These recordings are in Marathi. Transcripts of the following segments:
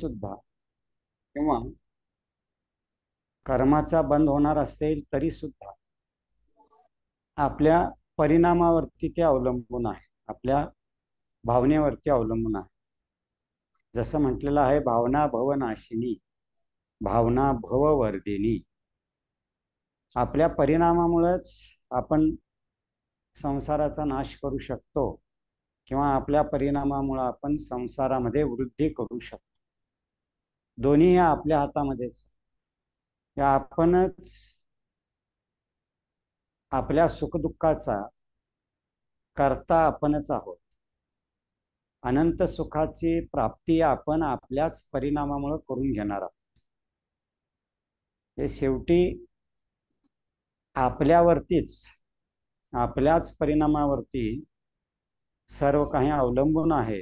सुद्धा, किंवा कर्माचा बंद होणार असेल तरी सुद्धा आपल्या परिणामावरती ते अवलंबून आहे, आपल्या भावनेवरती अवलंबून आहे. जसं म्हटलेलं आहे, भावना भवनाशिनी, भावना भववर्धिनी. आपल्या परिणामामुळेच आपण संसाराचा नाश करू शकतो, किंवा आपल्या परिणामामुळे आपण संसारामध्ये वृद्धी करू शकतो. दोन्ही आपल्या हातामध्येच. आपणच आपल्या सुखदुःखाचा करता आपणच आहोत. अनंत सुखाची प्राप्ती आपण आपल्याच परिणामामुळे करून घेणार आहोत. हे शेवटी आपल्यावरतीच, आपल्याच परिणामावरती सर्व काही अवलंबून आहे,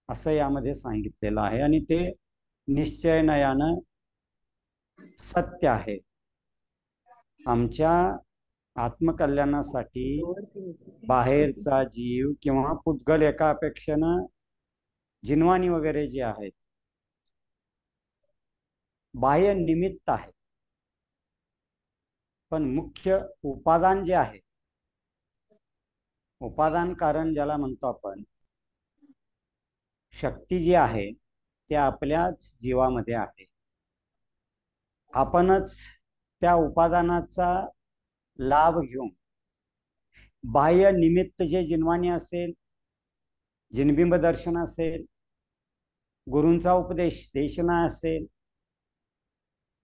असं यामध्ये सांगितलेलं आहे. आणि ते निश्चयनयानं सत्य आहे. आमच्या आत्मकल्याणासाठी बाहेरचा जीव किंवा पुद्गल एका अपेक्षेनं जिनवानी वगैरे जे आहेत, बाह्य निमित्त आहे. पण मुख्य उपादान जे आहे, उपादान कारण ज्याला म्हणतो आपण, शक्ती जी आहे ते आपल्याच जीवामध्ये आहे. आपणच त्या उपादानाचा लाभ घेऊन बाह्य निमित्त जे जिनवानी असेल, जिनबिंब दर्शन असेल, गुरूंचा उपदेश देशना असेल,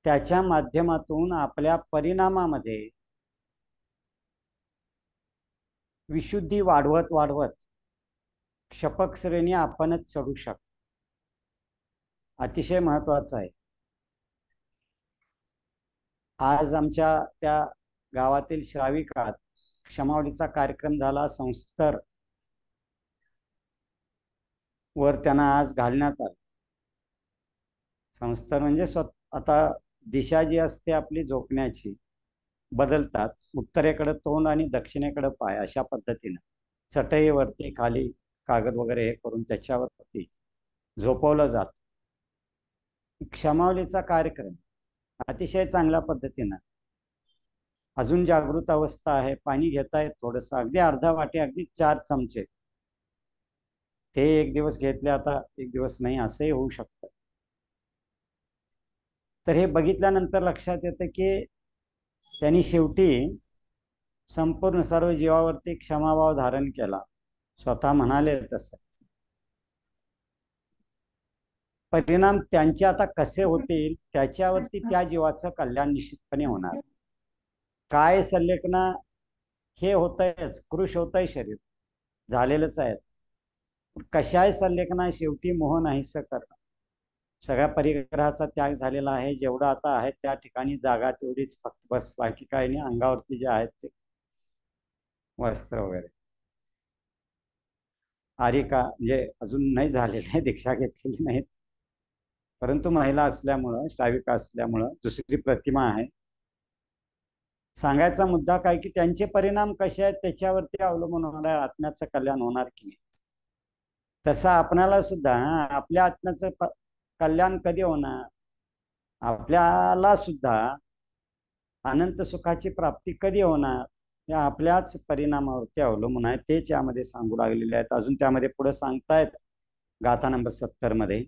त्याच्या माध्यमातून आपल्या परिणामामध्ये विशुद्धी वाढवत वाढवत क्षपक श्रेणी आपणच चढू शकतो. अतिशय महत्वाचं आहे. आज आमच्या त्या गावातील श्राविकात क्षमावलीचा कार्यक्रम झाला. संस्तर वर त्यांना आज घालण्यात आलं. संस्तर म्हणजे आता दिशा जी असते आपली झोपण्याची बदलतात. उत्तरेकडे तोंड आणि दक्षिणेकडे पाय, अशा पद्धतीने चटईवरती खाली कागद वगैरे हे करून त्याच्यावरती झोपवलं जात. क्षमावलीचा कार्यक्रम अतिशय चांगल्या पद्धतीनं, अजून जागृत अवस्था आहे. पाणी घेतायत थोडंसं, अगदी अर्धा वाटी, अगदी 4 चमचे. ते एक दिवस घेतले, आता एक दिवस नाही, असंही होऊ शकतं. तर हे बघितल्यानंतर लक्षात येतं की त्यांनी शेवटी संपूर्ण सर्व जीवावरती क्षमाभाव धारण केला. स्वतः म्हणाले तसं. परिणाम त्यांचे आता कसे होतील त्याच्यावरती त्या जीवाचं कल्याण निश्चितपणे होणार. काय संलेखना हे होतंयच, कृश होतंय, शरीर झालेलंच आहे. कशाय संलेखना, शेवटी मोह नाहीसं करणं. सगळ्या परिग्रहाचा त्याग झालेला आहे. जेवढं आता आहे त्या ठिकाणी जागा तेवढीच फक्त, बस. बाकी काही नाही. अंगावरती जे आहेत ते वस्त्र वगैरे. आरिका म्हणजे अजून नाही झालेले आहे, दीक्षा घेतलेली नाहीत, परंतु महिला असल्यामुळं, श्राविका असल्यामुळं दुसरी प्रतिमा आहे. सांगायचा मुद्दा काय की त्यांचे परिणाम कसे आहेत त्याच्यावरती अवलंबून होणार आहे आत्म्याचं कल्याण होणार की नाही. तसं आपणाला सुद्धा आपल्या आत्म्याचं कल्याण कधी होणार, आपल्याला सुद्धा अनंत सुखाची प्राप्ती कधी होणार, या आपल्याच परिणामावरती अवलंबून आहे. तेच यामध्ये सांगू लागलेले आहेत. अजून त्यामध्ये पुढे सांगतायत गाथा नंबर 70 मध्ये,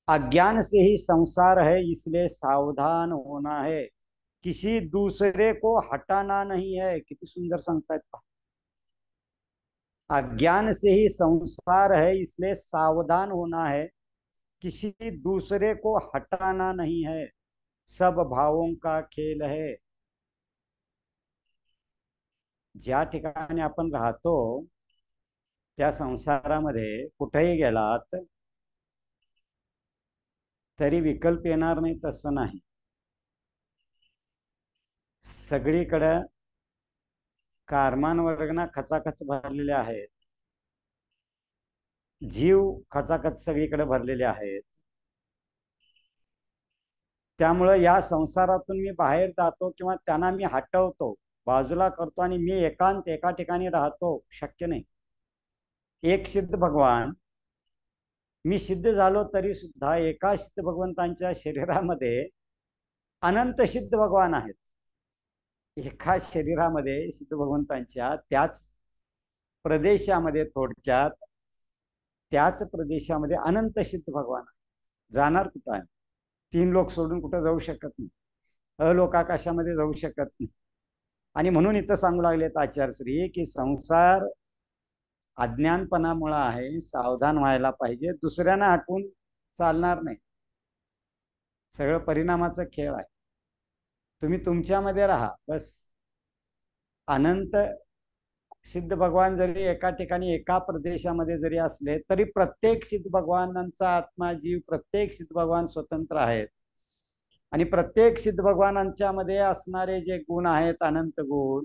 अज्ञान से ही संसार है इसलिए सावधान होना है, किसी दूसरे को हटाना नहीं है. किती सुंदर सांगतायत. अज्ञान से ही संसार है इसलिए सावधान होना है, किसी दूसरे को हटाना नहीं है, सब भावों का खेल है. ज्या ठिकाणी आपण राहतो त्या संसारामध्ये कुठेही गेलात तरी विकल्प येणार नाही, तसं नाही. सगळीकडे कारमान वर्गना खचाखच भरलेले आहेत, जीव खचाखच सगळीकडे भरलेले आहेत. त्यामुळे या संसारातून मी बाहेर जातो किंवा त्यांना मी हटवतो, बाजूला करतो आणि मी एकांत एका ठिकाणी राहतो, शक्य नाही. एक सिद्ध भगवान मी सिद्ध झालो तरी सुद्धा एका सिद्ध भगवंतांच्या शरीरामध्ये अनंत सिद्ध भगवान आहेत. एका शरीरामध्ये सिद्ध भगवंतांच्या त्याच प्रदेशामध्ये, थोडक्यात त्याच प्रदेशामध्ये अनंत सिद्ध भगवान जाणार कुठं आहे? 3 लोक सोडून कुठं जाऊ शकत नाही, अलोक आकाशामध्ये जाऊ शकत नाही. आणि म्हणून इथं सांगू लागलेत आचार्यश्री की संसार अज्ञानपणामुळे आहे, सावधान व्हायला पाहिजे, दुसऱ्यांना हटवून चालणार नाही. सगळं परिणामाचा खेळ आहे. तुम्ही तुमच्यामध्ये राहा बस. अनंत सिद्ध भगवान जरी एका ठिकाणी एका प्रदेशामध्ये जरी असले तरी प्रत्येक सिद्ध भगवानांचा आत्मा जीव, प्रत्येक सिद्ध भगवान स्वतंत्र आहेत. आणि प्रत्येक सिद्ध भगवानांच्या मध्ये असणारे जे गुण आहेत, अनंत गुण,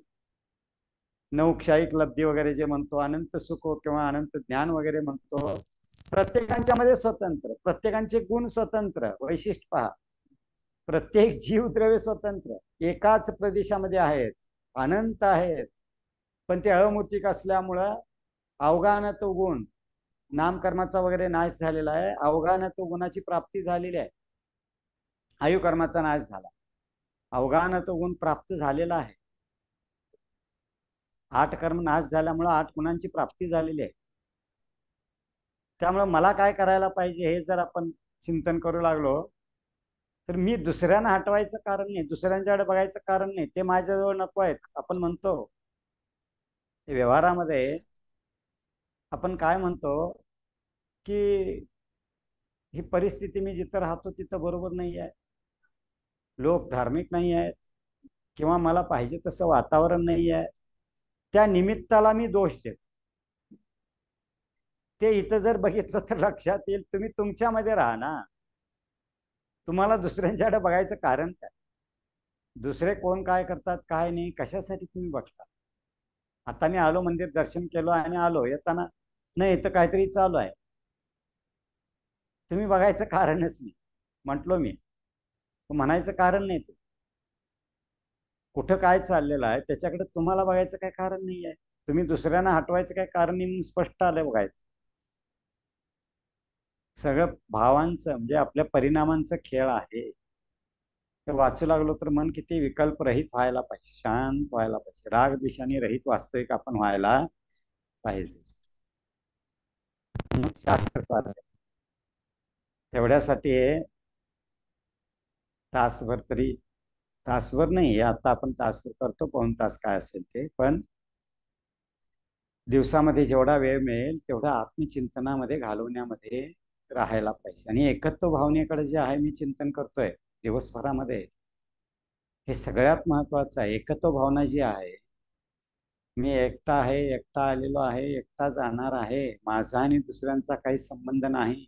नौक्षायिक लब्धी वगैरे जे म्हणतो, अनंत सुख किंवा अनंत ज्ञान वगैरे म्हणतो, प्रत्येकांच्या मध्ये स्वतंत्र, प्रत्येकांचे गुण स्वतंत्र, वैशिष्ट्य पहा. प्रत्येक जीवद्रव्य स्वतंत्र एकाच प्रदेशामध्ये आहेत, अनंत आहेत. पण ते अमूर्तिक असल्यामुळं अवगाहनत्व गुण, नामकर्माचा वगैरे नाश झालेला आहे, अवगाहनत्व गुणाची प्राप्ती झालेली आहे. आयुकर्माचा नाश झाला, अवगाहनत्व गुण प्राप्त झालेला आहे. 8 कर्म नाश झाल्यामुळे 8 गुणांची प्राप्ती झालेली आहे. त्यामुळे मला काय करायला पाहिजे हे जर आपण चिंतन करू लागलो तर मी दुसऱ्यांना हटवायचं कारण नाही, दुसऱ्यांच्याकडे बघायचं कारण नाही, ते माझ्याजवळ नको आहेत. आपण म्हणतो व्यवहारामध्ये, आपण काय म्हणतो की ही परिस्थिती मी जिथं राहतो तिथं बरोबर नाही आहे, लोक धार्मिक नाही आहेत, किंवा मला पाहिजे तसं वातावरण नाही आहे, त्या निमित्ताला मी दोष देतो. ते इथं जर बघितलं तर लक्षात येईल, तुम्ही तुमच्यामध्ये राहा ना. तुम्हाला दुसऱ्यांच्याकडे बघायचं कारण काय? दुसरे कोण काय करतात काय नाही कशासाठी तुम्ही बघता? आता मी आलो, मंदिर दर्शन केलं आणि आलो, येताना नाही इथं काहीतरी चालू आहे, तुम्ही बघायचं कारणच नाही. म्हटलो मी, म्हणायचं कारण नाही. ते कुठं काय चाललेलं आहे त्याच्याकडे तुम्हाला बघायचं काय कारण नाही आहे. तुम्ही दुसऱ्यांना हटवायचं काय कारण नाही, स्पष्ट आलं बघायचं. सगळं भावांचं म्हणजे आपल्या परिणामांचा खेळ आहे. वाचू लागलो तर मन किती विकल्प रहित व्हायला पाहिजे, शांत व्हायला पाहिजे, राग दिशाने रहित वास्तविक आपण व्हायला पाहिजे. शास्त्र साधन तेवढ्यासाठी तासभर तरी, तासभर नाही आता आपण तासभर करतो, 1 तास काय असेल ते, पण दिवसामध्ये जेवढा वेळ मिळेल तेवढा आत्मचिंतनामध्ये घालवण्यामध्ये राहायला पाहिजे. आणि एकत्व भावनेकडे जे आहे मी चिंतन करतोय दिवसभरामध्ये, हे सगळ्यात महत्वाचं आहे. एकत्व भावना जी आहे, मी एकटा आहे, एकटा आलेलो आहे, एकटा जाणार आहे, माझा आणि दुसऱ्यांचा काही संबंध नाही.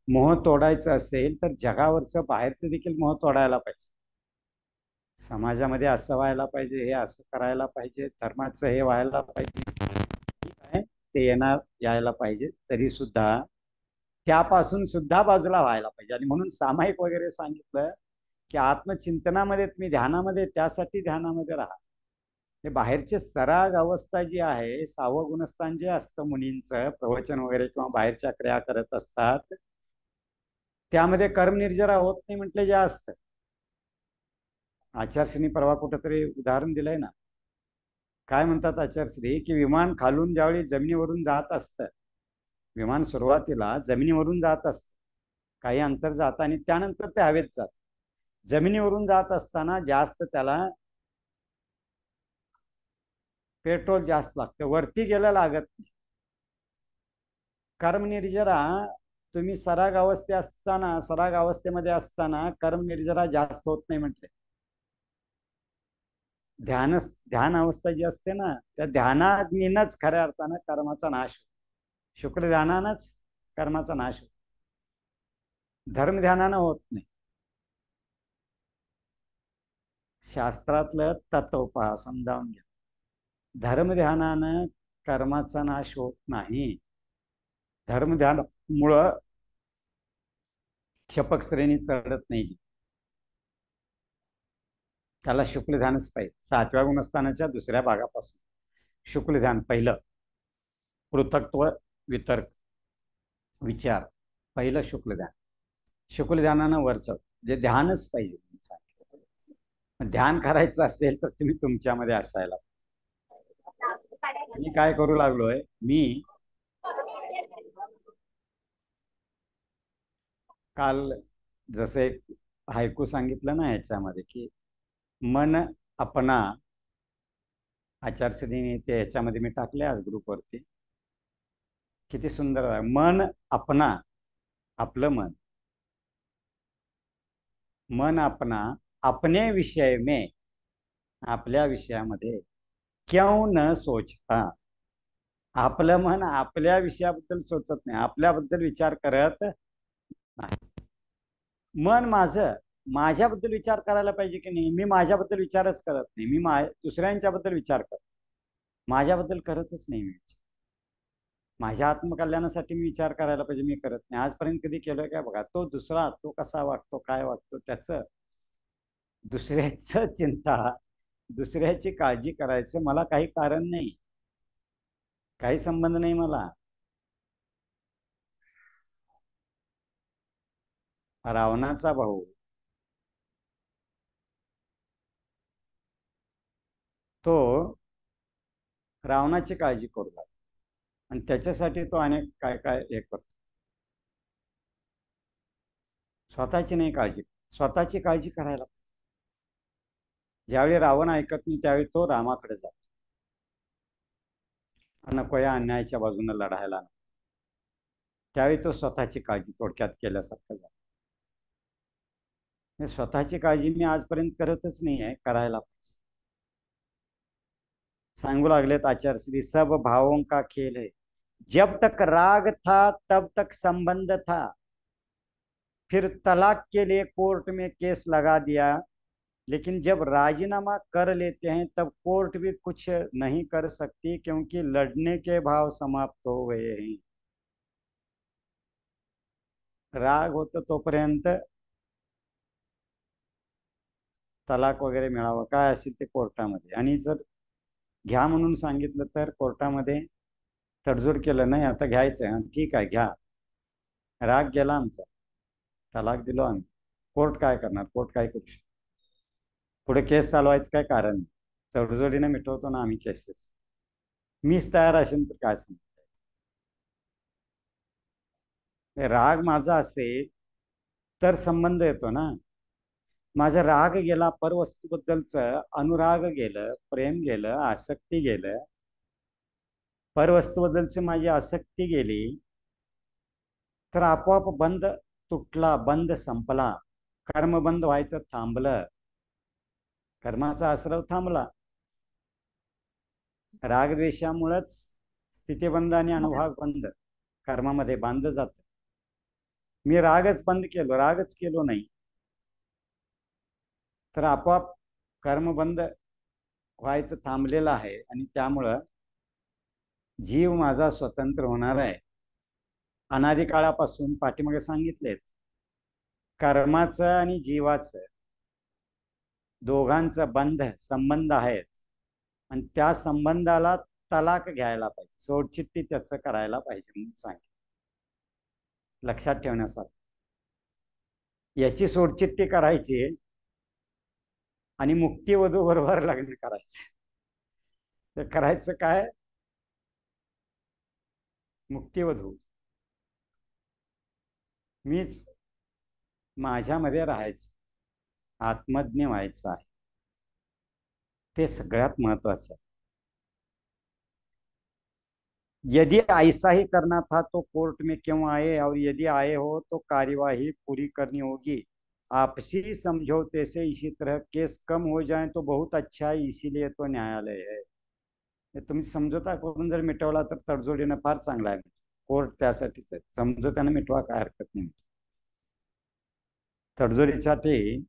मोह तोडायचं असेल तर जगावरचं बाहेरचं देखील मोह तोडायला पाहिजे. समाजामध्ये असं व्हायला पाहिजे, हे असं करायला पाहिजे, धर्माचं हे व्हायला पाहिजे, ठीक आहे, ते येणार यायला पाहिजे, तरी सुद्धा त्यापासून सुद्धा बाजूला व्हायला पाहिजे. आणि म्हणून सामायिक वगैरे सांगितलं की आत्मचिंतनामध्ये तुम्ही ध्यानामध्ये, त्यासाठी ध्यानामध्ये राहा. हे बाहेरचे सराग अवस्था जी आहे, 6वं गुणस्थान जे असतं मुनींचं, प्रवचन वगैरे किंवा बाहेरच्या क्रिया करत असतात, त्यामध्ये कर्मनिर्जरा होत नाही म्हटले जे असतं. आचार्यश्रींनी परवा कुठंतरी उदाहरण दिलंय ना, काय म्हणतात आचार्यश्री की विमान खालून ज्यावेळी जमिनीवरून जात असतं, विमान सुरुवातीला जमिनीवरून जात असतं, काही अंतर जात आणि त्यानंतर ते हवेत जात. जमिनीवरून जात असताना जास्त त्याला पेट्रोल जास्त लागतं, वरती गेलं लागत नाही. कर्मनिर्जरा तुम्ही सराग अवस्थेमध्ये असताना कर्मनिर्जरा जास्त होत नाही म्हटले. ध्यान अवस्था जी असते ना, त्या ध्यानानेच खऱ्या अर्थानं कर्माचा नाश, शुक्र ध्यानानंच कर्माचा नाश होतो, धर्म ध्यानानं होत नाही. शास्त्रातलं तत्व पहा, समजावून घ्या. धर्म ध्यानानं कर्माचा नाश होत नाही. धर्म ध्यानामुळं क्षपक श्रेणी चढत नाही, त्याला शुक्ल ध्यानच पाहिजे. 7व्या गुणस्थानाच्या दुसऱ्या भागापासून शुक्ल ध्यान पहिलं, पृथक्त्व, वितर्क, विचार, पहिलं शुक्लध्यान. शुक्लध्यानानं वरचं जे ध्यानच पाहिजे. ध्यान करायचं असेल तर तुम्ही तुमच्यामध्ये असायला. मी काय करू लागलोय, मी काल जसे हायकू सांगितलं ना ह्याच्यामध्ये की मन अपना, आचार्यश्रीने ते ह्याच्यामध्ये मी टाकले आज ग्रुपवरती. किती सुंदर आहे. मन अपना, आपलं मन. मन अपना अपने विषय में, आपल्या विषयामध्ये क्यों न सोचता. आपलं मन आपल्या विषयाबद्दल सोचत नाही, आपल्याबद्दल विचार करत नाही. मन माझं माझ्याबद्दल विचार करायला पाहिजे की नाही. मी माझ्याबद्दल विचारच करत नाही. मी दुसऱ्यांच्याबद्दल विचार करतो, माझ्याबद्दल करतच नाही मी. माझ्या आत्मकल्याणासाठी मी विचार करायला पाहिजे, मी करत नाही. आजपर्यंत कधी केलं काय बघा. तो दुसरा, तो कसा वाटतो, काय वाटतो, त्याचं दुसऱ्याचं चिंता, दुसऱ्याची काळजी करायचं मला काही कारण नाही, काही संबंध नाही मला. रावणाचा भाऊ तो रावणाची काळजी करू लागला आणि त्याच्यासाठी तो अनेक काय काय हे करतो. स्वतःची नाही काळजी, स्वतःची काळजी करायला. ज्यावेळी रावण ऐकत नाही त्यावेळी तो रामाकडे जातो. नको या अन्यायाच्या बाजूने लढायला. त्यावेळी तो स्वतःची काळजी थोडक्यात केल्यासारखं झालं. स्वतःची काळजी मी आजपर्यंत करतच नाही आहे, करायला. सांगू लागलेत आचार्य श्री, सब भावों का खेल है, जब तक राग था तब तक संबंध था, फिर तलाक के लिए कोर्ट में केस लगा दिया, लेकिन जब राजीनामा कर लेते हैं तब कोर्ट भी कुछ नहीं कर सकती क्योंकि लड़ने के भाव समाप्त हो गए हैं. राग होतो तोपर्यंत तलाक वगैरे मिळावं काय असेल ते कोर्टामध्ये, आणि जर घ्या म्हणून सांगितलं तर कोर्टामध्ये तडजोड केलं नाही, आता घ्यायचं ठीक आहे घ्या. राग गेला आमचा, तलाक दिलो आम्ही. कोर्ट काय करणार, कोर्ट काय करू शकतो. पुढे केस चालवायचं काय कारण, तडजोडीने मिटवतो ना आम्ही केसेस. मीच तयार असेल तर काय सांग. राग माझा असेल तर संबंध येतो ना. माझा राग गेला, परवस्तूबद्दलचं अनुराग गेलं, प्रेम गेलं, आसक्ती गेलं, परवस्तूबद्दलची माझी आसक्ती गेली, तर आपोआप बंद तुटला, बंद संपला, कर्म बंद व्हायचं थांबलं, कर्माचा आश्रव थांबला. रागद्वेषामुळेच स्थितीबंध आणि अनुभाग बंद कर्मामध्ये बांधलं जात. मी रागच बंद केलो, रागच केलो नाही, तर आपोआप कर्म बंद व्हायचं थांबलेलं आहे आणि त्यामुळं जीव माझा स्वतंत्र होणार आहे. अनादी काळापासून पाठीमागे सांगितलेत, कर्माचं आणि जीवाचं दोघांचं बंध संबंध आहेत आणि त्या संबंधाला तलाक घ्यायला पाहिजे, सोडचिठ्ठी त्याचं करायला पाहिजे म्हणून सांगितलं. लक्षात ठेवण्यासारखं. याची सोडचिठ्ठी करायची आणि मुक्तिवधू बरोबर लग्न करायचं. ते करायचं काय, मुक्तिवधू मीच माझ्यामध्ये राहायचं, आत्मज्ञ व्हायचं आहे, ते सगळ्यात महत्वाचं आहे. यदि ऐसा ही करना था तो कोर्ट में क्यों आए, और यदि आए हो तो कार्यवाही पूरी करनी होगी. आपसी समझौते से इसी तरह केस कम हो जाए तो बहुत अच्छा है, इसीलिए तो न्यायालय है. तुम्ही समझोता करून जर मिटवला तर तडजोडीनं फार चांगला आहे. कोर्ट त्यासाठीच आहे, समझोत्यानं मिटवा काय हरकत नाही. तडजोडीसाठी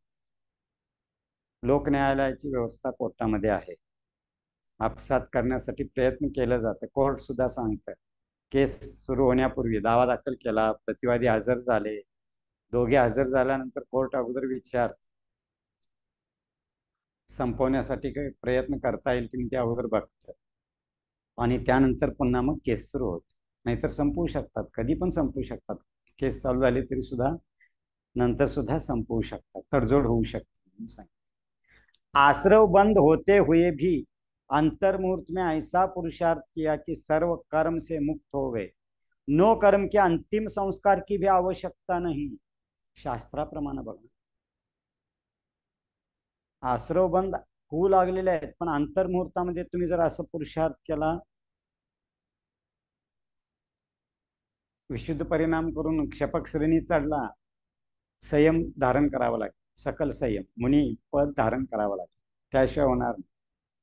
लोक न्यायालयाची व्यवस्था कोर्टामध्ये आहे. आपसात करण्यासाठी प्रयत्न केला जातं. कोर्ट सुद्धा सांगतं, केस सुरू होण्यापूर्वी दावा दाखल केला, प्रतिवादी हजर झाले, दोघे हजर झाल्यानंतर कोर्ट अगोदर विचार संपवण्यासाठी काही प्रयत्न करता येईल की ते अगोदर बघतात आणि त्यानंतर पुन्हा मग केस सुरू होत. नाहीतर संपवू शकतात, कधी पण संपवू शकतात. केस चालू झाली तरी सुद्धा नंतर सुद्धा संपवू शकतात, तडजोड होऊ शकते. आश्रव बंद होते हुए भी अंतर मुहूर्त में ऐसा पुरुषार्थ किया कि सर्व कर्म से मुक्त हो गए, नो कर्म के अंतिम संस्कार की भी आवश्यकता नहीं. शास्त्राप्रमाणे बघा, आश्रव बंद होऊ लागलेले आहेत, पण अंतर्मुहूर्तामध्ये तुम्ही जर असं पुरुषार्थ केला, विशुद्ध परिणाम करून क्षपक श्रेणी चढला, संयम धारण करावा लागेल, सकल संयम मुनी पद धारण करावं लागेल, त्याशिवाय होणार नाही.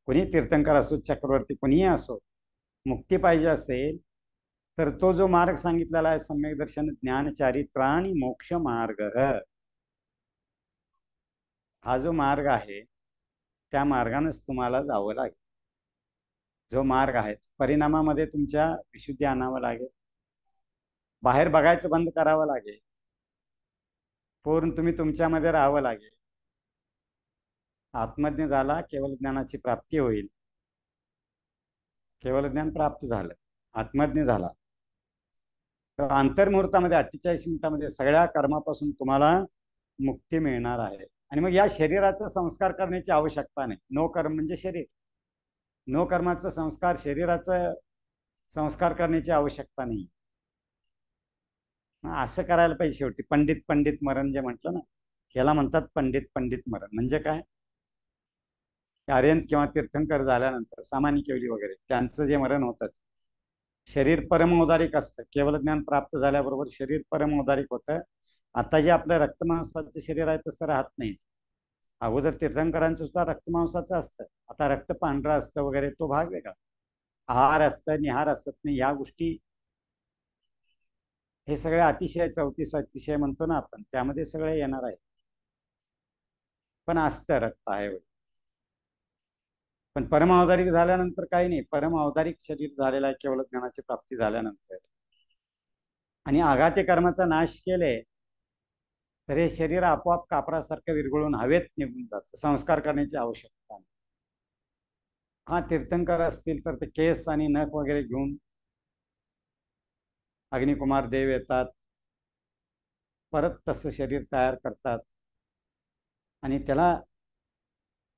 कोणी तीर्थंकर असो, चक्रवर्ती कोणीही असो, मुक्ती पाहिजे असेल तर तो जो मार्ग सांगितलेला आहे, सम्यक दर्शन ज्ञान चारित्र आणि मोक्ष मार्ग, हा जो मार्ग आहे त्या मार्गानेच तुम्हाला जावं लागेल. जो मार्ग आहे परिणामामध्ये तुमच्या विशुद्धी आणावं लागेल, बाहेर बघायचं बंद करावं लागेल, पूर्ण तुम्ही तुमच्यामध्ये राहावं लागेल. आत्मज्ञ झाला, केवळ ज्ञानाची प्राप्ती होईल. केवळ ज्ञान प्राप्त झालं, आत्मज्ञ झाला, तर अंतर्मुहूर्तामध्ये 48 मिनिटामध्ये सगळ्या कर्मापासून तुम्हाला मुक्ती मिळणार आहे. आणि मग या शरीराचा संस्कार करण्याची आवश्यकता नाही. नो कर्म म्हणजे शरीर, नो कर्माचा संस्कार, शरीराचा संस्कार करण्याची आवश्यकता नाही. असं करायला पाहिजे. शेवटी पंडित पंडित मरण जे म्हटलं ना, याला म्हणतात पंडित पंडित मरण. म्हणजे काय, आर्यन किंवा तीर्थंकर झाल्यानंतर सामान्य केवली वगैरे त्यांचं जे मरण होतं, शरीर परमौदारिक असतं. केवळ ज्ञान प्राप्त झाल्याबरोबर शरीर परमौदारिक होतं. आता जे आपलं रक्तमांसाचं शरीर आहे तसं राहत नाही. अगोदर तीर्थंकरांचं सुद्धा रक्तमांसाचं असतं, आता रक्त पांढरं असतं वगैरे, तो भाग वेगळा. आहार असतं, निहार असत नाही, या गोष्टी हे सगळे अतिशय 34 अतिशय म्हणतो ना आपण, त्यामध्ये सगळे येणार आहे. पण असतं, रक्त आहे. पण परमावधारिक झाल्यानंतर काही नाही, परमावधारिक शरीर झालेलं आहे केवळ ज्ञानाची प्राप्ती झाल्यानंतर. आणि आघाते कर्माचा नाश केले तर हे शरीर आपोआप कापरासारखं विरघळून हवेत निघून जातं, संस्कार करण्याची आवश्यकता नाही. हा तीर्थंकर असतील तर ते केस आणि नख वगैरे घेऊन अग्निकुमार देव येतात, परत तसं शरीर तयार करतात आणि त्याला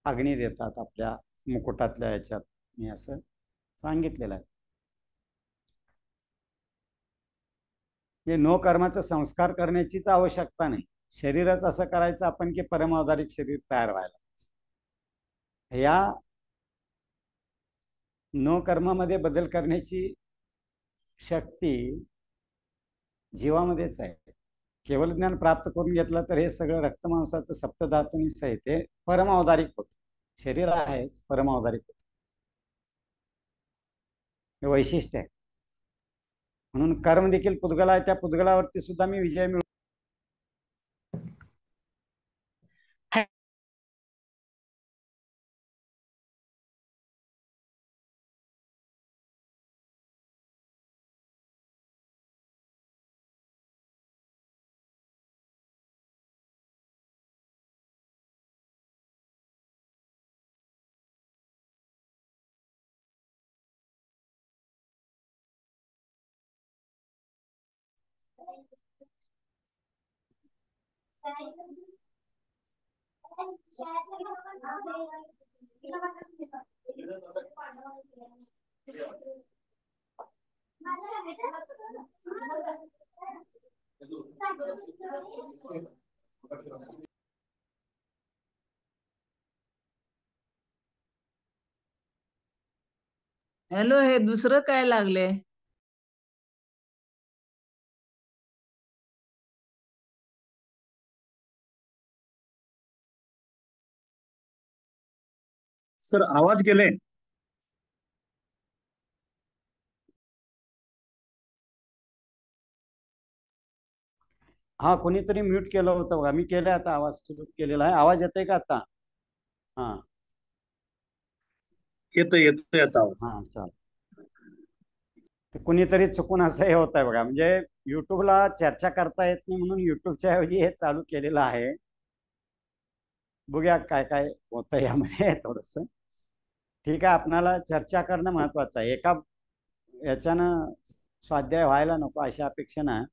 अग्नी देतात आपल्या मुकुटातल्या याच्यात. मी असं सांगितलेलं आहे. हे नो कर्माचा संस्कार करण्याचीच आवश्यकता नाही. शरीरच असं करायचं आपण की परमावधारिक शरीर तयार व्हायला. या नो कर्मामध्ये बदल करण्याची शक्ती जीवामध्येच आहे. केवळ ज्ञान प्राप्त करून घेतलं तर हे सगळं रक्तमांसाचं सप्तधातूंनी सहित हे परमावधारिक होतं. शरीर आहेच परमावधारिक होतं, हे वैशिष्ट्य आहे. म्हणून कर्म देखील पुद्गल आहे, त्या पुद्गलावरती सुद्धा मी विजय मिळू. हॅलो, हे दुसरं काय लागले? सर आवाज गेले. हा, कोणीतरी म्यूट केलं होतं बघा, मी केलंय आता, आवाज सुरू केलेला आहे. आवाज येतोय का आता? हा येतोय येतोय आता आवाज. हा, चाल. कुणीतरी चुकून असं हे होत आहे बघा, म्हणजे युट्यूबला चर्चा करता येत नाही म्हणून युट्यूबच्या ऐवजी हे चालू केलेलं आहे. बघूया काय काय होतं यामध्ये थोडस. ठीक आहे, आपणाला चर्चा करणं महत्वाचं आहे. एका याच्यानं स्वाध्याय व्हायला नको अशा अपेक्षेनं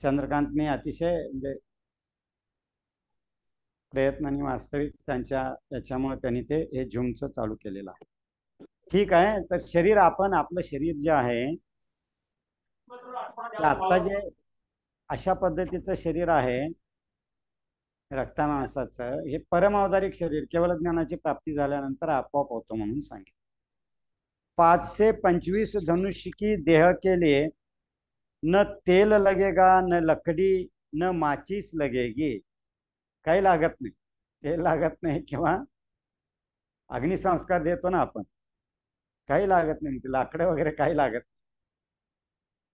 चंद्रकांतने अतिशय म्हणजे प्रयत्न आणि वास्तविक त्यांच्या याच्यामुळे त्यांनी ते हे झूमचं चालू केलेलं आहे. ठीक आहे. तर शरीर, आपण आपलं शरीर जे आहे ते आता जे अशा पद्धतीचं शरीर आहे रक्तामांसाचं, हे परमावधारिक शरीर केवळ ज्ञानाची प्राप्ती झाल्यानंतर आपोआप होतं म्हणून सांगितलं. 5 से 25 धनुष की देह के लिए न तेल लगेगा, न लकड़ी, न माचिस लगेगी. काही लागत नाही, तेल लागत नाही किंवा अग्निसंस्कार देतो ना आपण, काही लागत नाही, लाकडं वगैरे काही लागत नाही.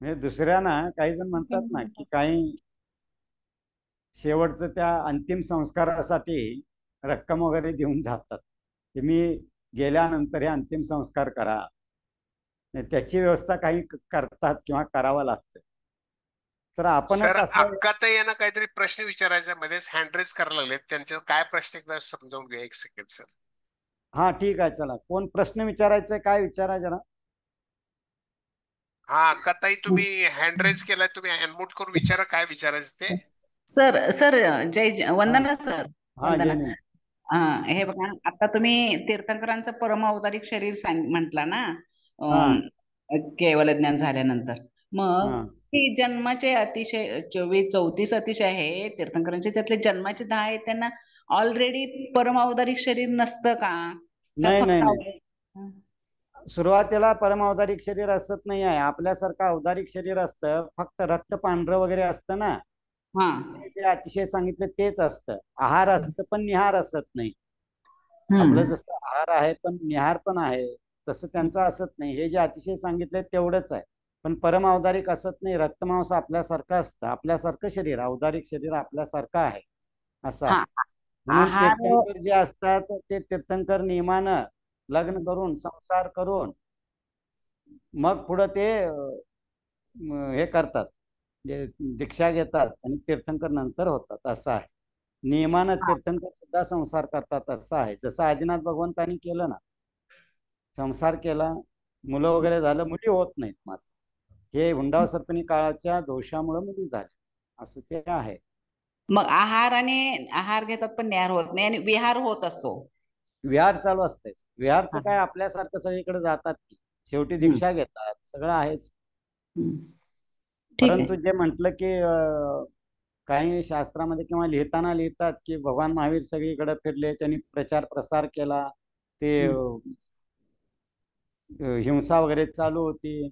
म्हणजे दुसऱ्यांना काही जण म्हणतात ना की काही शेवटचं त्या अंतिम संस्कारासाठी रक्कम वगैरे देऊन जातात की मी गेल्यानंतर हे अंतिम संस्कार करा. त्याची व्यवस्था काही करतात किंवा करावं लागतं. तर आपणच सर असं अक्काताई यांना काहीतरी प्रश्न विचारायचा मध्येच हँड रेज करायला लागले, त्यांचे काय प्रश्न एकदा समजावून घ्या. एक सेकंड सर. हा ठीक आहे, चला. कोण प्रश्न विचारायचंय, काय विचारा जरा. हा अक्काताई, तुम्ही हँड रेज केलाय, तुम्ही अनम्यूट करून विचारा काय विचारायचं ते. सर सर हा वंदना सर, हा वंदना. जेनी. हे बघा, आता तुम्ही तीर्थंकरांचं परम अवतारिक शरीर म्हटला ना, हा केवल ज्ञान झाल्यानंतर. मग हा ही जन्माचे अतिशय 34 अतिशय आहे तीर्थंकरांचे, त्यातले जन्माचे 10 आहेत, त्यांना ऑलरेडी परम अवतारिक शरीर नसतं का नाही नाही फक्त नाही, सुरुवातीला परमावधारिक शरीर असत नाही आहे. आपल्यासारखं अवधारिक शरीर असतं, फक्त रक्त पांढरं वगैरे असतं ना, हा जे अतिशय सांगितलं तेच असतं. आहार असतं पण निहार असत नाही. आपलं हम्म जसं आहार आहे पण निहार पण आहे, तसं त्यांचं असत नाही. हे जे अतिशय सांगितलंय तेवढंच आहे, पण परम अवधारिक असत नाही. रक्तमांस आपल्यासारखं असतं, आपल्यासारखं शरीर, अवधारिक शरीर आपल्यासारखं आहे, असं आहे. हा म्हणून आहार. तीर्थंकर जे असतात ते तीर्थंकर नियमानं लग्न करून संसार करून मग पुढं ते हे करतात, जे दीक्षा घेतात आणि तीर्थंकर नंतर होतात, असं आहे. नियमानं तीर्थंकर सुद्धा संसार करतात, असं आहे. जसं आदिनाथ भगवंतांनी केलं ना, संसार केला, मुलं वगैरे झालं, मुली होत नाहीत मात्र. हे हुंडाव सर्पणी काळाच्या दोषामुळे मुली झाल्या, असं ते आहे. मग आहार घेतात पण निहार होत नाही, आणि विहार होत असतो. विहार चालू असते. विहारचं हा. काय, आपल्यासारखं सगळीकडे जातात की शेवटी हम्म, दीक्षा घेतात, सगळं आहेच. हम्म. ठीक आहे. परंतु जे म्हटलं की काही शास्त्रामध्ये किंवा लिहिताना लिहितात की भगवान महावीर सगळीकडे फिरले, त्यांनी प्रचार प्रसार केला, ते हिंसा वगैरे चालू होती,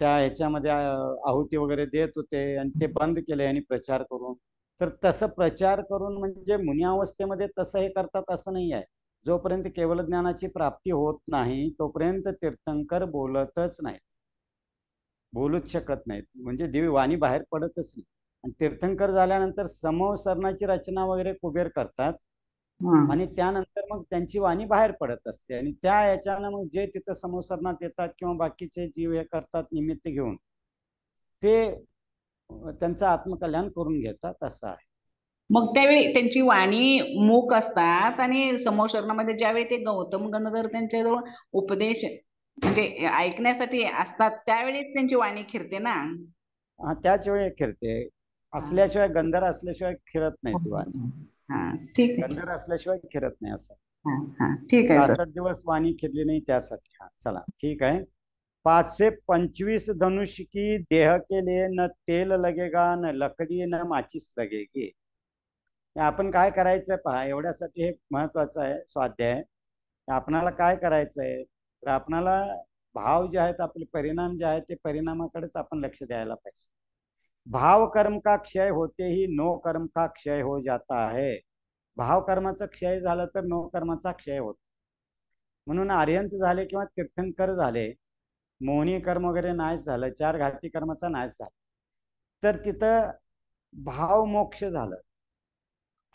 त्या ह्याच्यामध्ये आहुती वगैरे देत होते आणि ते बंद केले आणि प्रचार करून. तर तसं प्रचार करून म्हणजे मुनी अवस्थेमध्ये तसं हे करतात असं नाही आहे. जोपर्यंत केवळ ज्ञानाची प्राप्ती होत नाही तोपर्यंत तीर्थंकर बोलतच नाहीत, बोलूच शकत नाहीत. म्हणजे दिव्य वाणी बाहेर पडतच नाही. आणि तीर्थंकर झाल्यानंतर समवसरणाची रचना वगैरे कुबेर करतात आणि त्यानंतर मग त्यांची वाणी बाहेर पडत असते. आणि त्या याच्यानं मग जे तिथं समवसरणात येतात किंवा बाकीचे जीव हे करतात निमित्त घेऊन, ते त्यांचं आत्मकल्याण करून घेतात, असं आहे. मग त्यावेळी त्यांची वाणी मूक असतात, आणि समोशरणामध्ये ज्यावेळी ते गौतम गणधर त्यांच्याजवळ उपदेश म्हणजे ऐकण्यासाठी असतात, त्यावेळीच त्यांची वाणी खिरते ना. हा, त्याच वेळी फिरते. असल्याशिवाय, गंधर असल्याशिवाय फिरत नाही ती वाणी. हा ठीक आहे. गंधर असल्याशिवाय फिरत नाही, असं. हा हा ठीक आहे सर. 66 दिवस वाणी फिरली नाही त्यासाठी. हा चला ठीक आहे. 5 से 25 धनुष की देह के लिए न तेल लगेगा, न लकड़ी, न माचिस लगेगी. आपण काय करायचंय पहा, एवढ्यासाठी हे महत्वाचं आहे स्वाध्याय. आपणाला काय करायचंय, तर आपणाला भाव जे आहेत, आपले परिणाम जे आहेत, ते परिणामाकडेच आपण लक्ष द्यायला पाहिजे. भाव कर्म का क्षय होते ही नो कर्म का क्षय हो जाता है. भाव कर्माचा क्षय झाला तर नो कर्माचा क्षय होतो. म्हणून आर्यंत झाले किंवा तीर्थंकर झाले, मोहनी कर्म वगैरे नाश झालं, 4 घाती कर्माचा नाश झाला, तर तिथं भाव मोक्ष झालं.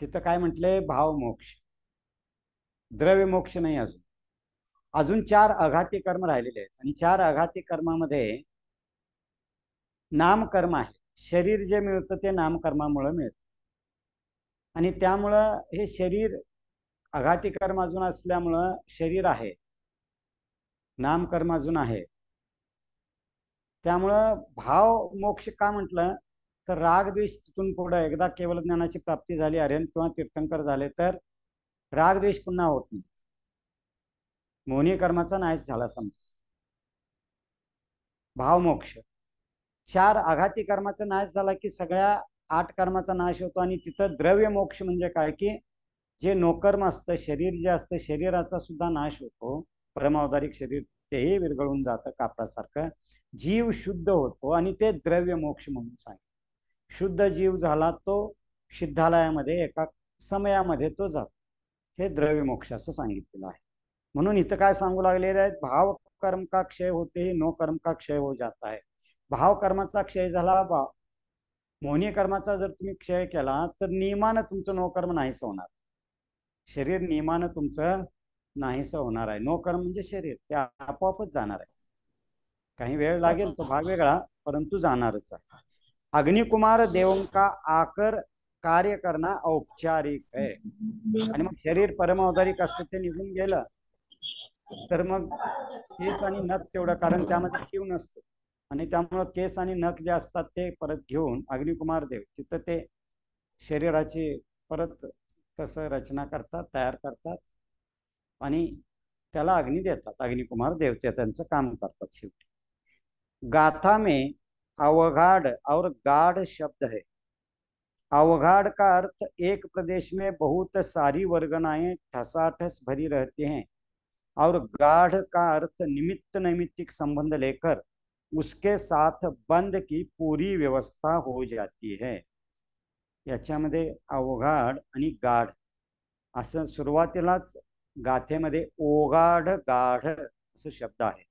तिथं काय म्हटलंय, भाव मोक्ष, द्रव्य मोक्ष नाही. अजून 4 अघाती कर्म राहिलेले आहेत. आणि 4 अघाती कर्मामध्ये नामकर्म आहे. शरीर जे मिळतं ते नामकर्मामुळे मिळतं, आणि त्यामुळं हे शरीर अघाती कर्म अजून असल्यामुळं शरीर आहे, नामकर्म अजून आहे. त्यामुळं भाव मोक्ष का म्हटलं तर राग द्वेष तिथून पुढे एकदा केवळ ज्ञानाची प्राप्ती झाली, आर्यन किंवा तीर्थंकर झाले तर राग द्वेष पुन्हा होत नाही, मोहनी कर्माचा नाश झाला समजा. भाव मोक्ष 4 आघाती कर्माचा नाश झाला की सगळ्या 8 कर्माचा नाश होतो. आणि तिथं द्रव्य मोक्ष म्हणजे काय की जे नोकर्म असतं, शरीर जे असतं, शरीराचा सुद्धा नाश होतो. परमावधारिक शरीर तेही विरघळून जातं कापडासारखं. जीव शुद्ध होतो आणि ते द्रव्य मोक्ष म्हणून सांगितलं. शुद्ध जीव झाला तो सिद्धालयामध्ये एका समयामध्ये तो जातो. हे द्रव्य मोक्ष असं सांगितलेलं आहे. म्हणून इथं काय सांगू लागलेलं आहे, भाव कर्म का क्षय होते, नो कर्म का क्षय हो जाता है. भाव कर्माचा क्षय झाला, मोहनी कर्माचा जर तुम्ही क्षय केला तर नियमानं तुमचं नो कर्म नाहीच होणार. शरीर नियमानं तुमचं नाहीस होणार आहे. नो कर्म म्हणजे शरीर ते आपोआपच जाणार आहे. काही वेळ लागेल, तो भाग वेगळा, परंतु जाणारच आहे. अग्निकुमार देवों का आकर कार्य करना औपचारिक आहे. आणि मग शरीर परमावधारिक असतं ते निघून गेलं तर मग केस आणि नख तेवढं, कारण त्यामध्ये जीव नसतो आणि त्यामुळं केस आणि नख जे असतात ते परत घेऊन अग्निकुमार देव तिथं ते शरीराची परत कसं रचना करतात, तयार करतात आणि त्याला अग्नि देतात. अग्निकुमार देव ते त्यांचं काम करतात. शेवटी गाथा में अवगाढ़ और गाढ़ शब्द है. अवगाढ़ का अर्थ एक प्रदेश में बहुत सारी वर्गनाएं ठसाठस भरी रहती हैं और गाढ़ का अर्थ निमित्त नैमित्तिक संबंध लेकर उसके साथ बंद की पूरी व्यवस्था हो जाती है. याच्यामध्ये अवघाड आणि गाढ असं सुरुवातीलाच गाथेमध्ये ओगाढ गाढ असं शब्द आहे.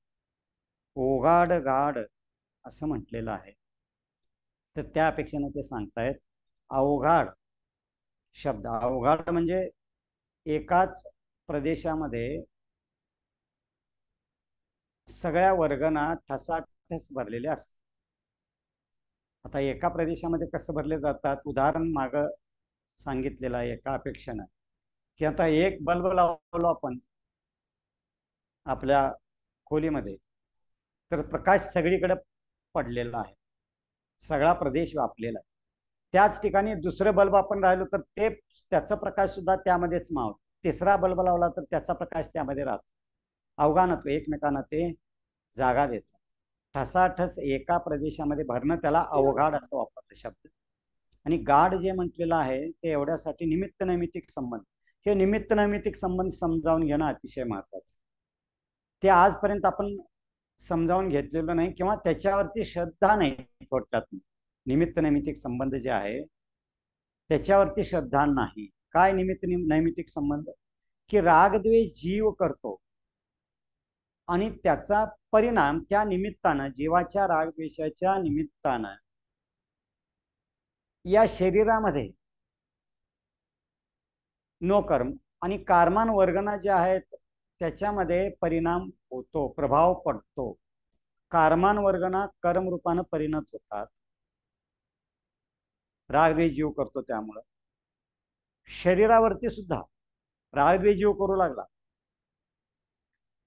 ओगाढ गाढ असं म्हटलेलं आहे. तर त्या अपेक्षेने ते सांगतायत अवघाड शब्द. अवघाड म्हणजे एकाच प्रदेशामध्ये सगळ्या वर्गना ठसाठस भरलेले असतात. आता एका प्रदेशामध्ये कसं भरले जातात, उदाहरण माग सांगितलेलं आहे एका अपेक्षेनं की आता एक बल्ब लावलो आपण आपल्या खोलीमध्ये तर प्रकाश सगळीकडे पडलेला आहे, सगळा प्रदेश व्यापलेला आहे. त्याच ठिकाणी दुसरं बल्ब आपण राहिलो तर ते त्याचा प्रकाश सुद्धा त्यामध्येच मावतो. तिसरा बल्ब लावला तर त्याचा प्रकाश त्यामध्ये राहतो. अवघानत्व एकमेकांना ते जागा देतात. ठसाठस एका प्रदेशामध्ये भरणं त्याला अवघाड असं वापरलं शब्द. आणि गाढ जे म्हटलेलं आहे ते एवढ्यासाठी निमित्त नैमित्तिक संबंध. हे निमित्त नैमित्तिक संबंध समजावून घेणं अतिशय महत्वाचं. ते आजपर्यंत आपण समजावून घेतलेलं नाही किंवा त्याच्यावरती श्रद्धा नाही. थोडक्यात निमित्त नैमित्तिक संबंध जे आहे त्याच्यावरती श्रद्धा नाही. काय निमित्त नैमित्तिक संबंध की रागद्वेष जीव करतो आणि त्याचा परिणाम त्या निमित्तानं, जीवाच्या रागद्वेषाच्या निमित्तानं या शरीरामध्ये नो कर्म आणि कार्मान वर्गना जे आहेत त्याच्यामध्ये परिणाम होतो, प्रभाव पडतो. कार्मान वर्गना कर्म रूपानं परिणत होतात. रागद्वेष जीव करतो त्यामुळं शरीरावरती सुद्धा रागद्वेष जीव करू लागला.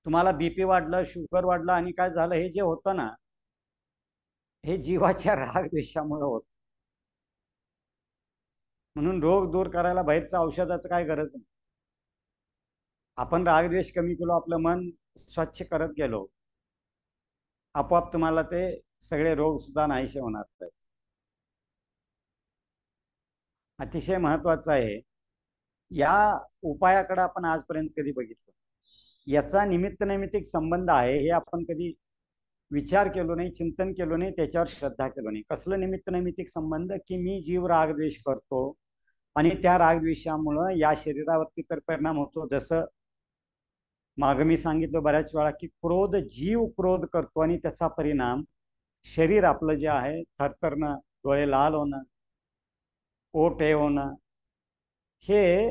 तुम्हाला बीपी वाढलं, शुगर वाढलं आणि काय झालं, हे जे होतं ना हे जीवाच्या रागद्वेषामुळे होत. म्हणून रोग दूर करायला बाहेरचं औषधाचं काय गरज नाही. आपण रागद्वेष कमी केलो, आपलं मन स्वच्छ करत गेलो, आपोआप तुम्हाला ते सगळे रोग सुद्धा नाहीसे होणार. अतिशय महत्वाचं आहे. या उपायाकडे आपण आजपर्यंत कधी बघितलं, याचा निमित्त नैमित्तिक संबंध आहे हे आपण कधी विचार केलो नाही, चिंतन केलो नाही, त्याच्यावर श्रद्धा केलो नाही. कसलं निमित्त नैमित्तिक संबंध की मी जीव रागद्वेष करतो आणि त्या रागद्वेषामुळं या शरीरावरती तर परिणाम होतो. जसं माग मी सांगितलं बऱ्याच वेळा की क्रोध, जीव क्रोध करतो आणि त्याचा परिणाम शरीर आपलं जे आहे थरथरणं, डोळे लाल होणं, ओठ हे होणं, हे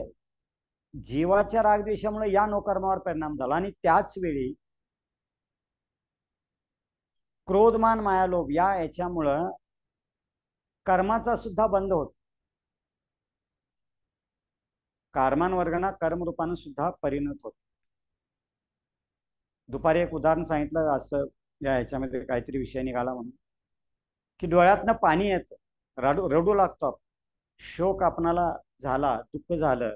जीवाच्या रागद्वेषामुळे या नोकर्मावर परिणाम झाला. आणि त्याच वेळी क्रोधमान मायालोभ या याच्यामुळं कर्माचा सुद्धा बंद होतो. कार्मान वर्गना कर्म रूपानं सुद्धा परिणत होत. दुपारी एक उदाहरण सांगितलं असं या ह्याच्यामध्ये काहीतरी विषय निघाला म्हणून, की डोळ्यातनं पाणी येतं, रडू रडू लागतो आपण. शोक आपणाला झाला, दुःख झालं,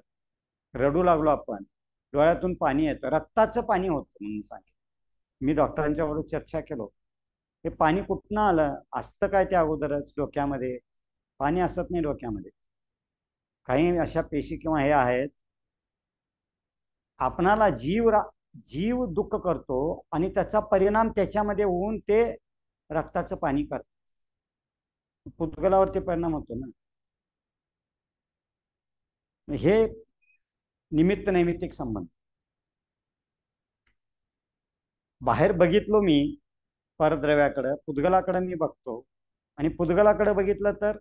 रडू लागलो आपण, डोळ्यातून पाणी येतं, रक्ताचं पाणी होतं म्हणून सांगितलं. मी डॉक्टरांच्या बरोबर चर्चा केलो, हे पाणी कुठनं आलं, असतं काय त्या अगोदरच डोक्यामध्ये? पाणी असत नाही डोक्यामध्ये. काही अशा पेशी किंवा हे आहेत, आपणाला जीव दुःख करतो आणि त्याचा परिणाम त्याच्यामध्ये होऊन ते रक्ताचं पाणी करतं, पुद्गलावरती परिणाम होतो ना. हे निमित्त नैमित्तिक संबंध. बाहेर बघितलो मी परद्रव्याकडे, पुद्गलाकडे मी बघतो, आणि पुद्गलाकडे बघितलं तर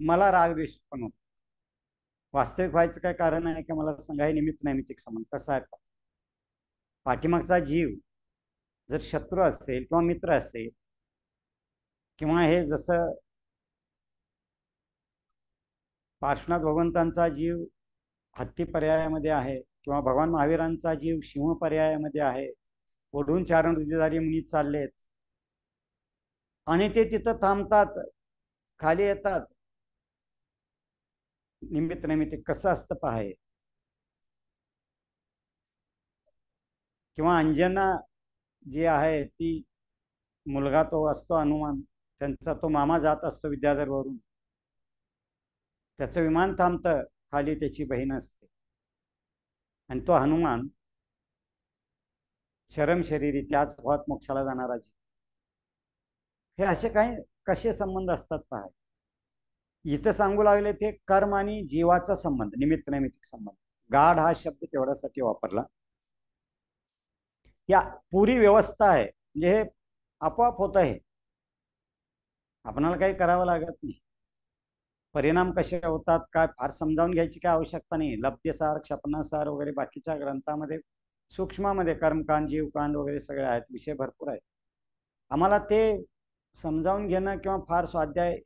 मला राग द्वेष पण होतो. वास्तविक व्हायचं काय कारण आहे का मला सांगा? हे निमित्त नैमित्तिक संबंध कसा आहे? पाठीमागचा जीव जर शत्रू असेल किंवा मित्र असेल, किंवा हे जसं पार्श्वनाथ भगवंतांचा जीव हत्ती पर्यायामध्ये आहे, किंवा भगवान महावीरांचा जीव सिंह पर्यायामध्ये आहे, ओढून चारण हृदयधारी मुनी चाललेत आणि ते तिथं थांबतात, खाली येतात. निमित्त नैमित्तिक कसं असतं पहाय. किंवा अंजना जी आहे ती, मुलगा तो असतो हनुमान, त्यांचा तो मामा जात असतो विद्याधरवरून, त्याचं विमान थांबतं, खाली त्याची बहीण असते, आणि तो हनुमान शरम शरीरी त्याच भावात मोक्षाला जाणारा जीव. हे असे काही कसे संबंध असतात पहा. इथं सांगू लागले ते कर्म आणि जीवाचा संबंध, निमित्त नैमित्तिक संबंध. गाढ हा शब्द तेवढ्यासाठी वापरला. या पुरी व्यवस्था आहे, म्हणजे हे आपोआप होत आहे, आपणाला काही करावं लागत नाही. परिणाम कसे होतात काय फार समजावून घ्यायची काय आवश्यकता नाही. लब्धसार, क्षपणासार वगैरे बाकीच्या ग्रंथामध्ये सूक्ष्मामध्ये कर्मकांड, जीवकांड वगैरे सगळे आहेत, विषय भरपूर आहेत. आम्हाला ते समजावून घेणं किंवा फार स्वाध्याय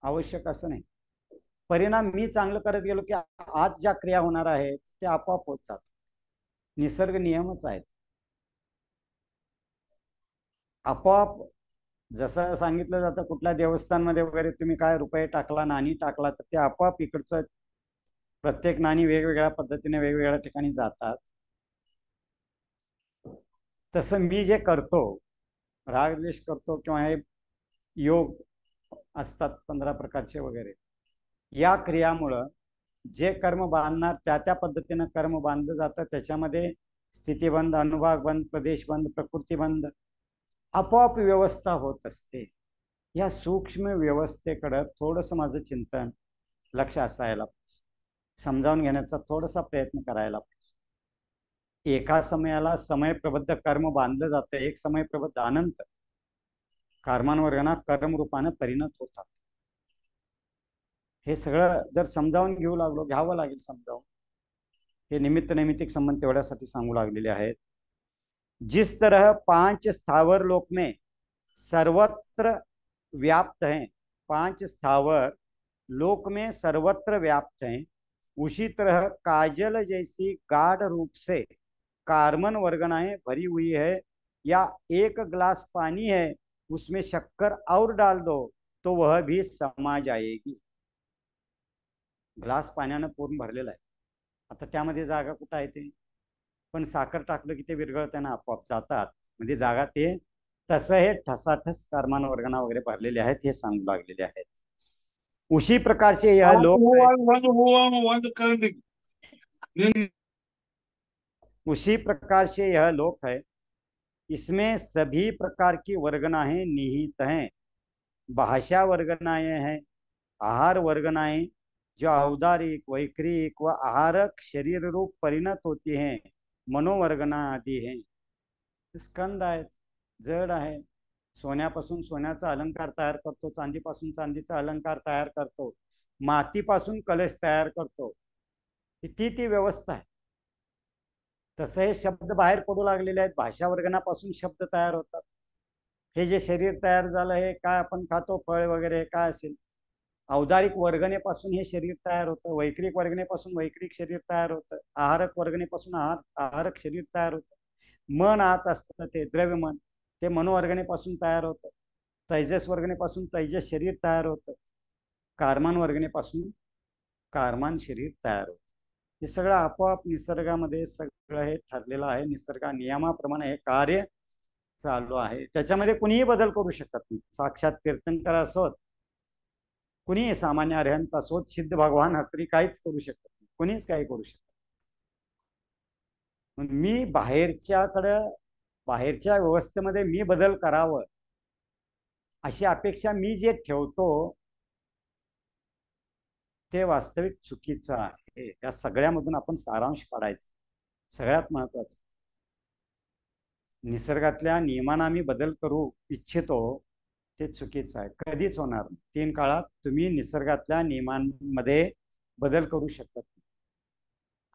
आवश्यक असं नाही. परिणाम मी चांगलं करत गेलो की आज ज्या क्रिया होणार आहेत ते आपोआप होत जातात. निसर्ग नियमच आहेत. आपोआप जसं सांगितलं जातं, कुठल्या देवस्थानमध्ये वगैरे तुम्ही काय रुपये टाकला, नाणी टाकला, तर ते आपोआप इकडचं प्रत्येक नाणी वेगवेगळ्या पद्धतीने वेगवेगळ्या ठिकाणी जातात. तसं मी जे करतो, रागद्वेष करतो किंवा हे योग असतात 15 प्रकारचे वगैरे, या क्रियामुळं जे कर्म बांधणार त्या त्या पद्धतीनं कर्म बांधलं जातं. त्याच्यामध्ये स्थितीबंध, अनुभागबंध, प्रदेशबंध, प्रकृतीबंध आपोआप व्यवस्था होत असते. या सूक्ष्म व्यवस्थेकडं थोडंसं माझं चिंतन लक्ष असायला पाहिजे, समजावून घेण्याचा थोडासा प्रयत्न करायला पाहिजे. एका समयाला समयप्रबद्ध कर्म बांधलं जातं, एक समयप्रबद्ध अनंत कर्मांवरना कर्मरूपानं परिणत होतात. हे सगळं जर समजावून घेऊ लागलो, घ्यावं लागेल समजावून. हे निमित्त नैमित्तिक संबंध तेवढ्यासाठी सांगू लागलेले आहेत. जिस तरह 5 स्थावर लोक में सर्वत्र व्याप्त हैं, 5 स्थावर लोक में सर्वत्र व्याप्त हैं, उसी तरह काजल जैसी गाढ़ रूप से कार्बन वर्गनाएं भरी हुई है, या एक गिलास पानी है उसमें शक्कर और डाल दो तो वह भी समा जाएगी. ग्लास पाण्यानं पूर्ण भरलेला आहे, आता त्यामध्ये जागा कुठं आहे ते, पण साखर टाकलं की ते विरघळताना आपोआप जातात, म्हणजे जागा ते. तसं हे ठसाठस कर्मान वर्गना वगैरे भरलेले आहेत, हे सांगू लागलेले आहेत. उसी प्रकार से यह लोक उसी प्रकार से यह लोक है, इसमें सभी प्रकार की वर्गनाएं निहित हैं. भाषा वर्गनाएं हैं, आहार वर्गनाएं जो औदारिक, वैक्रिक व आहारक शरीर रूप परिणत होती हैं, मनोवर्गना आदि हैं. स्कंद आहेत, जड आहे, सोन्यापासून सोन्याचा अलंकार तयार करतो, चांदीपासून चांदीचा अलंकार तयार करतो, मातीपासून कलश तयार करतो. ती व्यवस्था आहे. तसं हे शब्द बाहेर पडू लागलेले आहेत. भाषा वर्गनापासून शब्द तयार होतात. हे जे शरीर तयार झालं, हे काय आपण खातो, फळ वगैरे काय असेल, औदारिक वर्गणेपासून हे शरीर तयार होतं, वैक्रिक वर्गणेपासून वैक्रिक शरीर तयार होतं, आहारक वर्गणेपासून आहारक शरीर तयार होतं. मन आत असतं ते द्रव्यमन, ते मनोवर्गणीपासून तयार होतं. तैजस वर्गणीपासून तैजस शरीर तयार होतं. कारमान वर्गणीपासून कारमान शरीर तयार होतं. हे सगळं आपोआप निसर्गामध्ये सगळं हे ठरलेलं आहे. निसर्ग नियमाप्रमाणे हे कार्य चालू आहे. त्याच्यामध्ये कुणीही बदल करू शकत नाही. साक्षात तीर्थंकर असोत, कुणीही सामान्य अरहंत असोत, सिद्ध भगवान असरी काहीच करू शकत नाही. कुणीच काही करू शकत नाही. मी बाहेरच्या व्यवस्थेमध्ये मी बदल करावं अशी अपेक्षा मी जे ठेवतो ते वास्तविक चुकीचं आहे. या सगळ्यामधून आपण सारांश काढायचा. सगळ्यात महत्वाचं, निसर्गातल्या नियमांना मी बदल करू इच्छितो ते चुकीचं आहे. कधीच होणार नाही. 3 काळात तुम्ही निसर्गातल्या नियमांमध्ये बदल करू शकत नाही.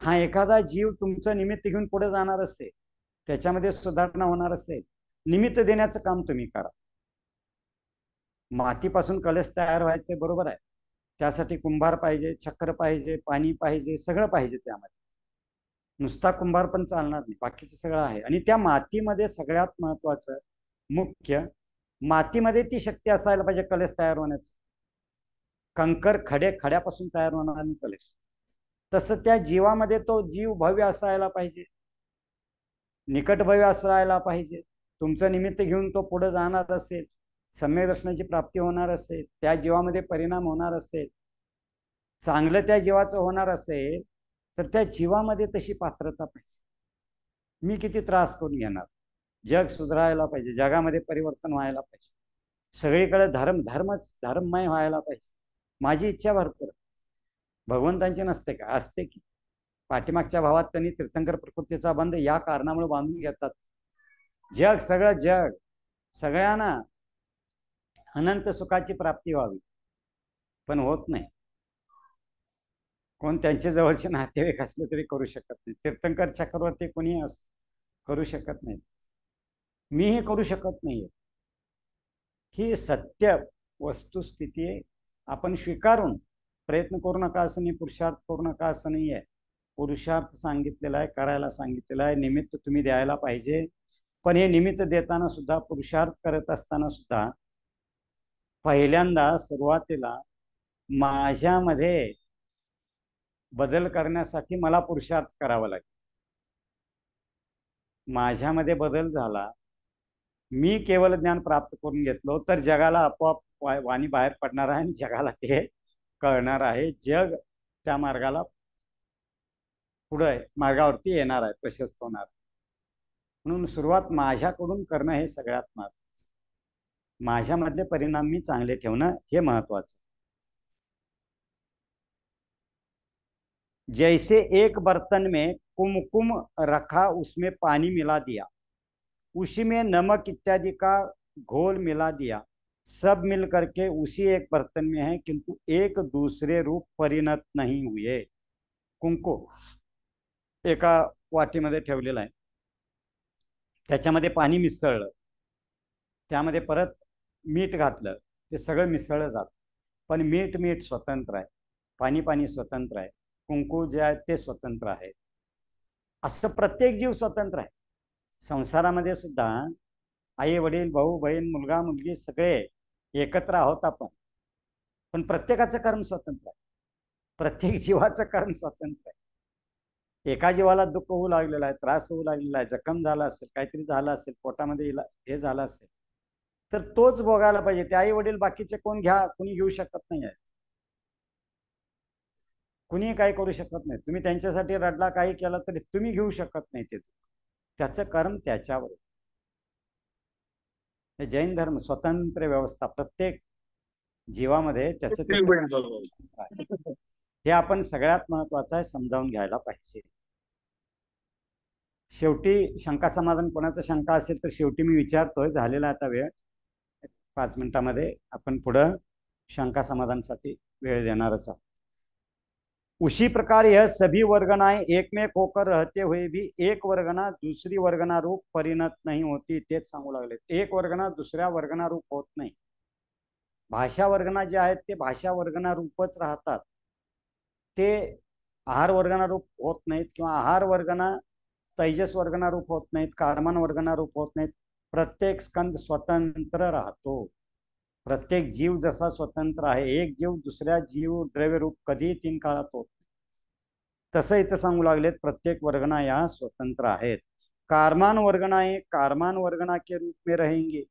हा एखादा जीव तुमचं निमित्त घेऊन पुढे जाणार असेल, त्याच्यामध्ये सुधारणा होणार असेल, निमित्त देण्याचं काम तुम्ही करा. मातीपासून कलश तयार व्हायचे, बरोबर आहे. त्यासाठी कुंभार पाहिजे, चक्र पाहिजे, पाणी पाहिजे, सगळं पाहिजे. त्यामध्ये नुसता कुंभार पण चालणार नाही, बाकीचं सगळं आहे. आणि त्या मातीमध्ये सगळ्यात महत्वाचं मुख्य, मातीमध्ये ती शक्ती असायला पाहिजे कलश तयार होण्याचं. कंकर खड्यापासून तयार होणार नाही कलश. तसं त्या जीवामध्ये तो जीव भव्य असायला पाहिजे, निकट भव्य असायला पाहिजे. तुमचं निमित्त घेऊन तो पुढे जाणार असेल, सम्यक दर्शनाची प्राप्ती होणार असेल, त्या जीवामध्ये परिणाम होणार असेल, चांगलं त्या जीवाचं होणार असेल, तर त्या जीवामध्ये तशी पात्रता पाहिजे. मी किती त्रास करून घेणार, जग सुधारायला पाहिजे, जगामध्ये परिवर्तन व्हायला पाहिजे, सगळीकडे धर्ममय व्हायला पाहिजे. माझी इच्छा भरपूर. भगवंतांची नसते का? असते की. पाठीमागच्या भावात त्यांनी तीर्थंकर प्रकृतीचा बंध या कारणामुळे बांधून घेतात. सगळं जग सगळ्यांना अनंत सुखाची प्राप्ती व्हावी, पण होत नाही. कोण त्यांचे जवळचे नातेवाईक असले तरी करू शकत नाही. तीर्थंकर चक्रवर्ती कोणी करू शकत नाही, मीही करू शकत नाही. ही सत्य वस्तुस्थिती आपण स्वीकारून प्रयत्न करू नका असं नाही, पुरुषार्थ करू नका असं नाही आहे. पुरुषार्थ सांगितलेला आहे, करायला सांगितलेला आहे, निमित्त तुम्ही द्यायला पाहिजे. पण हे निमित्त देताना सुद्धा, पुरुषार्थ करत असताना सुद्धा, पहिल्यांदा सुरुवातीला माझ्यामध्ये बदल करण्यासाठी मला पुरुषार्थ करावा लागेल. माझ्यामध्ये बदल झाला, मी केवळ ज्ञान प्राप्त करून घेतलो, तर जगाला आपोआप वाणी बाहेर पडणार आहे आणि जगाला ते कळणार आहे. जग त्या मार्गाला पुढे मार्गावरती येणार आहे, प्रशस्त होणार. म्हणून सुरुवात माझ्याकडून करणं हे सगळ्यात महत्वाचं. माझ्यामधले परिणाम मी चांगले ठेवणं हे महत्वाचं. जैसे एक बर्तन में कुमकुम रखा, उसमें पानी मिला दिया, उसी में नमक इत्यादि का घोल मिला दिया, सब मिल करके उसी एक बर्तन में है, किंतु एक दूसरे रूप परिणत नहीं हुए. कुंकू एका वाटीमध्ये ठेवलेला आहे, त्याच्यामध्ये पाणी मिसळलं, त्यामध्ये परत मीठ घातलं, ते सगळं मिसळलं जातं. पण मीठ स्वतंत्र आहे, पाणी स्वतंत्र आहे, कुंकू जे आहे ते स्वतंत्र आहे. असं प्रत्येक जीव स्वतंत्र आहे. संसारामध्ये सुद्धा आई वडील, भाऊ बहीण, मुलगा मुलगी सगळे एकत्र आहोत आपण, पण प्रत्येकाचं कर्म स्वतंत्र आहे. प्रत्येक जीवाचं कर्म स्वतंत्र आहे. एका जीवाला दुःख होऊ लागलेलं आहे, त्रास होऊ लागलेला आहे, जखम झाला असेल, काहीतरी झालं असेल, पोटामध्ये हे झालं असेल, तर तोच भोगायला पाहिजे. ते आई वडील बाकीचे कोणी घेऊ शकत नाही आहे. कुणी काही करू शकत नाही. तुम्ही त्यांच्यासाठी रडला, काही केलं तरी तुम्ही घेऊ शकत नाही ते. त्याचं कर्म त्याच्यावर. हे जैन धर्म स्वतंत्र व्यवस्था, प्रत्येक जीवामध्ये त्याचं हे आपण सगळ्यात महत्वाचं आहे, समजावून घ्यायला पाहिजे. शेवटी शंका समाधान, कोणाचं शंका असेल तर शेवटी मी विचारतोय. झालेला आता वेळ, 5 मिनिटांमध्ये आपण पुढं शंका समाधानसाठी वेळ देणारच आहोत. उसी प्रकार यह सभी वर्गनाएं एक में होकर रहते हुए भी एक वर्गना दूसरी वर्गना रूप परिणत नहीं होती. तेच सांगू लागले. एक वर्गना दुसऱ्या वर्गना रूप होत नाही. भाषा वर्गना जे आहेत ते भाषा वर्गना रूपच राहतात. ते आहार वर्गना रूप होत नाहीत, किंवा आहार वर्गना तैजस वर्गना रूप होत नाहीत, कारमान वर्गना रूप होत नाहीत, प्रत्येक स्कंद स्वतंत्र राहतो. प्रत्येक जीव जसा स्वतंत्र आहे, एक जीव दुसऱ्या जीव द्रव्य रूप कधी 3 काळात होत नाही. तसं इथं सांगू लागलेत प्रत्येक वर्गना या स्वतंत्र आहेत. कारमान वर्गनाएं कारमान वर्गना के रूप में रहेंगे,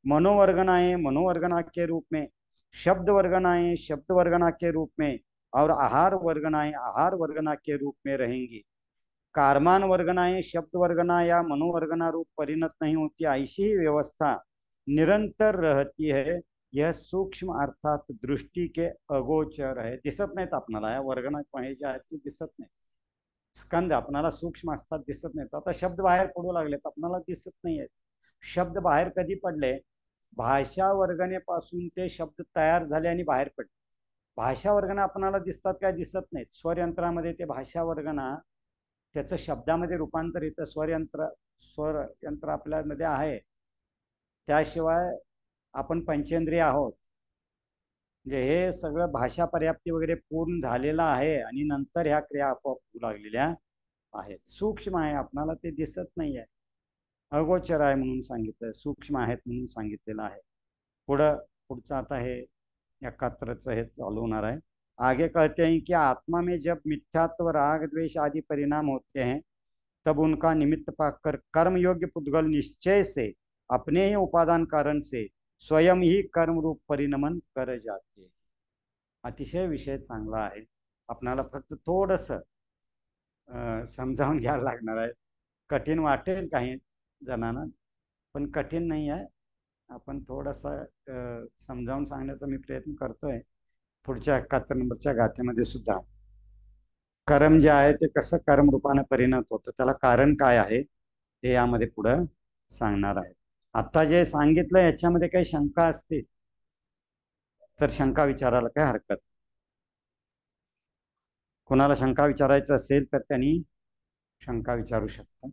मनोवर्गनाएं मनोवर्गना के रूप में, शब्द वर्गनाएं शब्द वर्गना के रूप में और आहार वर्गनाएं आहार वर्गना के रूप में रहेंगी. कारमान वर्गनाएं शब्द वर्गना या मनोवर्गना रूप परिणत नहीं होती, ऐसी ही व्यवस्था निरंतर रहती है. यह सूक्ष्म अर्थात दृष्टी के अगोचर आहे. दिसत नाहीत आपल्याला, या वर्गना हे जे आहेत ते दिसत नाही. स्कंद आपल्याला सूक्ष्म असतात, दिसत नाहीत. आता शब्द बाहेर पडू लागलेत, आपल्याला दिसत नाही आहेत. शब्द बाहेर कधी पडले? भाषा वर्गनेपासून ते शब्द तयार झाले आणि बाहेर पडले. भाषा वर्गना आपल्याला दिसतात काय? दिसत नाहीत. स्वरयंत्रामध्ये ते भाषा वर्गना त्याचं शब्दामध्ये रूपांतर येतं. स्वरयंत्र आपल्यामध्ये आहे. त्याशिवाय आपण पंचेंद्रिय आहोत. म्हणजे हे सगळं भाषा पर्याप्ती वगैरे पूर्ण झालेलं आहे आणि नंतर ह्या क्रिया आपोआप होऊ लागलेल्या आहेत. सूक्ष्म आहे, आपणाला ते दिसत नाही आहे. अगोचर आहे म्हणून सांगितलं, सूक्ष्म आहेत म्हणून सांगितलेलं आहे. पुढचं आता हे 71चं हे चालू होणार आहे. आगे कहते हैं कि आत्मा में जब मिथ्यात्व राग द्वेष आदि परिणाम होते हैं तब उनका निमित्त पाकर कर्म योग्य पुद्गल निश्चय से अपने ही उपादान कारण से स्वयं ही कर्म रूप परिणमन कर जाते. अतिशय विषय चांगला आहे. आपल्याला फक्त थोडस समजावून घ्यायला लागणार आहे. कठीण वाटेल काही जणांना, पण कठीण नाही आहे. आपण थोडासा समजावून सांगण्याचा मी प्रयत्न करतोय. पुढच्या 71 नंबरच्या गाथेमध्ये सुद्धा कर्म जे आहे ते कसं कर्म रूपाने परिणत होतं, त्याला कारण काय आहे ते यामध्ये पुढं सांगणार आहे. आता जे सांगितलं याच्यामध्ये काही शंका असतील तर शंका विचारायला काही हरकत. कोणाला शंका विचारायचं असेल तर त्यांनी शंका विचारू शकतात.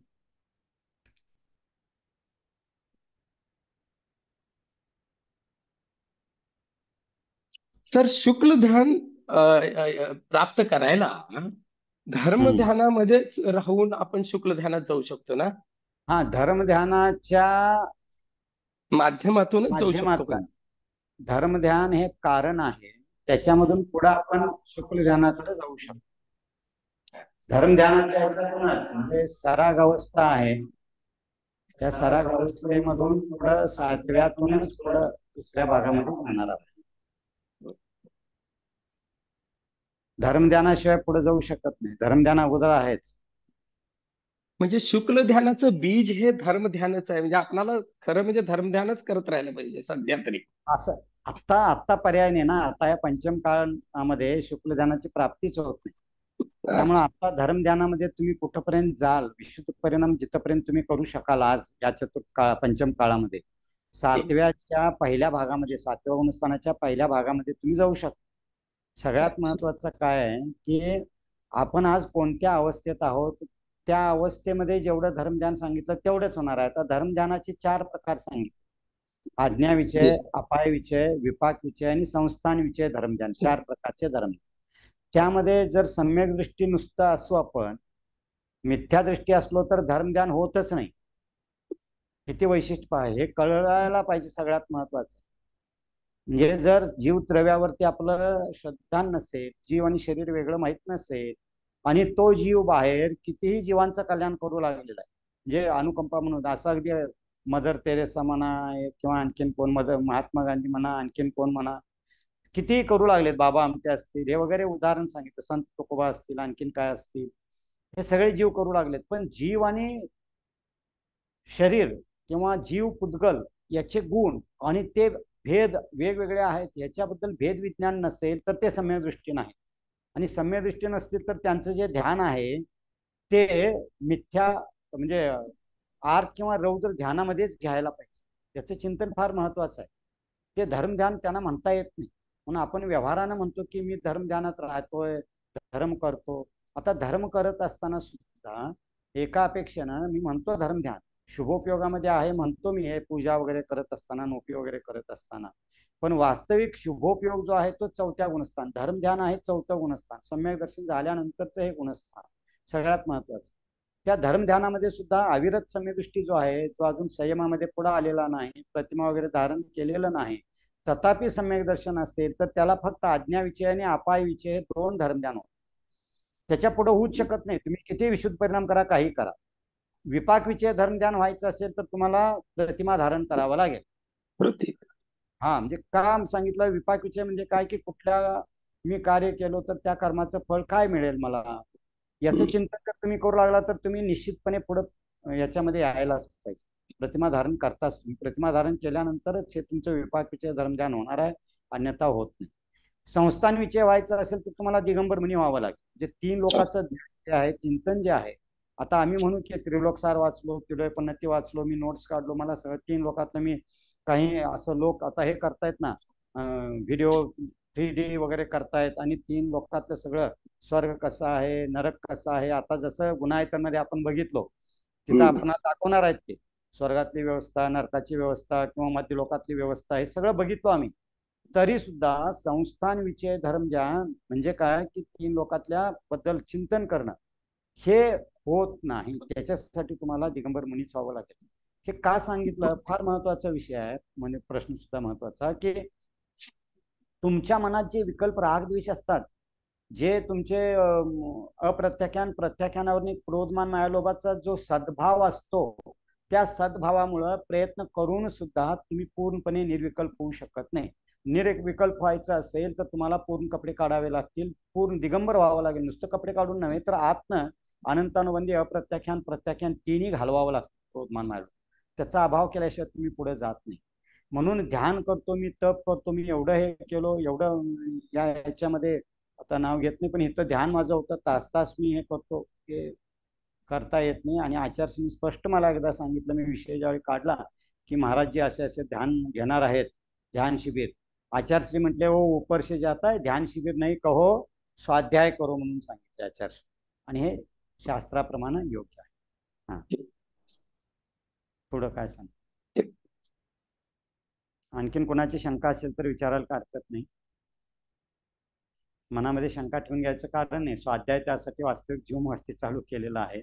सर, शुक्ल ध्यान प्राप्त करायला धर्म ध्यानामध्येच राहून आपण शुक्ल ध्यानात जाऊ शकतो ना? हा, धर्म ध्यानाच्या माध्यमातूनच जाऊ शकतो का? धर्म ध्यान हे कारण आहे, त्याच्यामधून पुढे आपण शुक्ल ध्यानाकडे जाऊ शकतो. धर्म ध्यानाच्या ह्याच्यातूनच म्हणजे सराग अवस्था आहे, त्या सराग अवस्थेमधून पुढे 7व्यातूनच पुढे दुसऱ्या भागामध्ये जाणार आहे. धर्मध्यानाशिवाय पुढे जाऊ शकत नाही. धर्मध्यान अगोदर आहेच. म्हणजे शुक्ल ध्यानाचं बीज हे धर्म ध्यानच आहे. म्हणजे आपल्याला खरं म्हणजे धर्म ध्यानच करत राहिलं पाहिजे सध्या तरी. असं आता पर्याय नाही ना. आता या पंचम काळामध्ये शुक्ल ध्यानाची प्राप्तीच होत नाही. त्यामुळे आता धर्म ध्यानामध्ये तुम्ही कुठपर्यंत जाल, विशुद्ध परिणाम जिथपर्यंत तुम्ही करू शकाल आज या पंचम काळामध्ये, 7व्याच्या पहिल्या भागामध्ये, 7व्या गुणस्थानाच्या पहिल्या भागामध्ये तुम्ही जाऊ शकता. सगळ्यात महत्वाचं काय आहे की आपण आज कोणत्या अवस्थेत आहोत, त्या अवस्थेमध्ये जेवढं धर्मध्यान सांगितलं तेवढंच होणार आहे. आता धर्मध्यानाचे 4 प्रकार सांगितले: आज्ञा विषय, अपाय विषय, विपाक विषय आणि संस्थान विषय धर्मध्यान. 4 प्रकारचे धर्म. त्यामध्ये जर सम्यक दृष्टी नुसतं असू, आपण मिथ्या दृष्टी असलो तर धर्मध्यान होतच नाही. किती वैशिष्ट्य पहा, हे कळायला पाहिजे. सगळ्यात महत्वाचं म्हणजे जर जीव द्रव्यावरती आपलं श्रद्धा नसेल, जीव आणि शरीर वेगळं माहित नसेल आणि तो जीव बाहेर कितीही जीवांचं कल्याण करू लागलेला आहे, म्हणजे अनुकंपा म्हणून असं अगदी मदर तेरेसा म्हणा किंवा आणखीन कोण, महात्मा गांधी म्हणा, आणखीन कोण म्हणा, कितीही करू लागलेत, बाबा आमटे असतील, हे वगैरे उदाहरण सांगितलं, संत तुकोबा असतील, आणखीन काय असतील, हे सगळे जीव करू लागलेत. पण जीव आणि शरीर किंवा जीव पुद्गल याचे गुण आणि ते भेद वेगवेगळे आहेत, याच्याबद्दल भेद विज्ञान नसेल तर ते सम्यक दृष्टी नाही. आणि सम्यक दृष्टी नसतील तर त्यांचं जे ध्यान आहे ते मिथ्या म्हणजे आर्त किंवा रौद्र ध्यानामध्येच घ्यायला पाहिजे. त्याचं चिंतन फार महत्वाचं आहे. ते धर्म ध्यान त्यांना म्हणता येत नाही, म्हणून आपण व्यवहारानं म्हणतो की मी धर्म ध्यानात राहतोय, धर्म करतो. आता धर्म करत असताना सुद्धा एका अपेक्षेनं मी म्हणतो धर्म ध्यान शुभोपयोगामध्ये आहे, म्हणतो मी हे पूजा वगैरे करत असताना, नोपी वगैरे करत असताना, पण वास्तविक शुभोपयोग जो आहे तो 4थ्या गुणस्थान. धर्म ध्यान आहे 4थं गुणस्थान. सम्यक दर्शन झाल्यानंतरचं हे गुणस्थान सगळ्यात महत्वाचं. त्या धर्मध्यानामध्ये सुद्धा अविरत सम्यदृष्टी जो आहे तो अजून संयमामध्ये पुढे आलेला नाही, प्रतिमा वगैरे धारण केलेलं नाही, तथापि सम्यक दर्शन असेल तर त्याला फक्त आज्ञाविषय आणि अपाय विषय हे 2 धर्मध्यान होत. त्याच्या पुढे होऊच शकत नाही. तुम्ही किती विशुद्ध परिणाम करा, काही करा. विपाक विषय धर्मध्यान व्हायचं असेल तर तुम्हाला प्रतिमा धारण करावं लागेल. प्रतीक. हा, म्हणजे का सांगितलं विपाक विषय म्हणजे काय, की कुठल्या मी कार्य केलो तर त्या कर्माचं फळ काय मिळेल मला, याचं चिंतन जर तुम्ही करू लागला तर तुम्ही निश्चितपणे पुढे याच्यामध्ये यायलाच पाहिजे. प्रतिमा धारण करताच तुम्ही प्रतिमा धारण केल्यानंतरच हे तुमचं विपाक विषय धर्मध्यान होणार आहे, अन्यथा होत नाही. संस्थान विषय व्हायचं असेल तर तुम्हाला दिगंबर मुनी व्हावं लागेल. जे 3 लोकांचं जे आहे चिंतन जे आहे, आता आम्ही म्हणू की त्रिलोकसार वाचलो, त्रिलोकपन्नती वाचलो, मी नोट्स काढलो, मला सगळं 3 लोकातलं मी काही असं लोक आता हे करतायत ना, व्हिडिओ 3D वगैरे करतायत आणि 3 लोकातलं सगळं स्वर्ग कसा आहे, नरक कसा आहे, आता जसं गुन्हायकांमध्ये आपण बघितलो तिथं आपण दाखवणार आहेत ते स्वर्गातली व्यवस्था, नरकाची व्यवस्था किंवा मध्य लोकातली व्यवस्था, हे सगळं बघितलो आम्ही. तरी सुद्धा संस्थान विषय धर्मध्यान म्हणजे काय, की 3 लोकातल्या बद्दल चिंतन करणं हे होत नाही. त्याच्यासाठी तुम्हाला दिगंबर मुनीच व्हावं लागेल. हे का सांगितलं, फार महत्वाचा विषय आहे, म्हणजे प्रश्न सुद्धा महत्वाचा, की तुमच्या मनात जे विकल्प राग द्वेष असतात, जे तुमचे अप्रत्याख्यान प्रत्याख्यानावर क्रोधमान मायालोभाचा जो सद्भाव असतो, त्या सद्भावामुळे प्रयत्न करून सुद्धा तुम्ही पूर्णपणे निर्विकल्प होऊ शकत नाही. निर्विकल्प व्हायचं असेल तर तुम्हाला पूर्ण कपडे काढावे लागतील, पूर्ण दिगंबर व्हावं लागेल. नुसतं कपडे काढून नव्हे तर आतनं अनंतानुबंधी अप्रत्याख्यान प्रत्याख्यान तिन्ही घालवावं लागतं क्रोधमान मायालोभ. त्याचा अभाव केल्याशिवाय तुम्ही पुढे जात नाही. म्हणून ध्यान करतो मी, तप करतो मी, एवढं हे केलो, एवढं याच्यामध्ये आता नाव घेत नाही, पण इथं ध्यान माझं होतं, तास तास मी हे करतो, हे करता येत नाही. आणि आचार्यांनी स्पष्ट मला एकदा सांगितलं, मी विषय ज्यावेळी काढला की महाराज जी असे असे ध्यान घेणार आहेत, ध्यान शिबिर, आचार्य म्हटले हो ऊपर से जाता है, ध्यान शिबिर नाही कहो, स्वाध्याय करो म्हणून सांगितले आचार्य. आणि हे शास्त्राप्रमाणे योग्य आहे. हा, पुढं काय सांग, आणखीन कोणाची शंका असेल तर विचारायला काय हरकत नाही. मनामध्ये शंका ठेवून घ्यायचं कारण नाही. स्वाध्याय त्यासाठी वास्तविक जीवनवरती चालू केलेला आहे.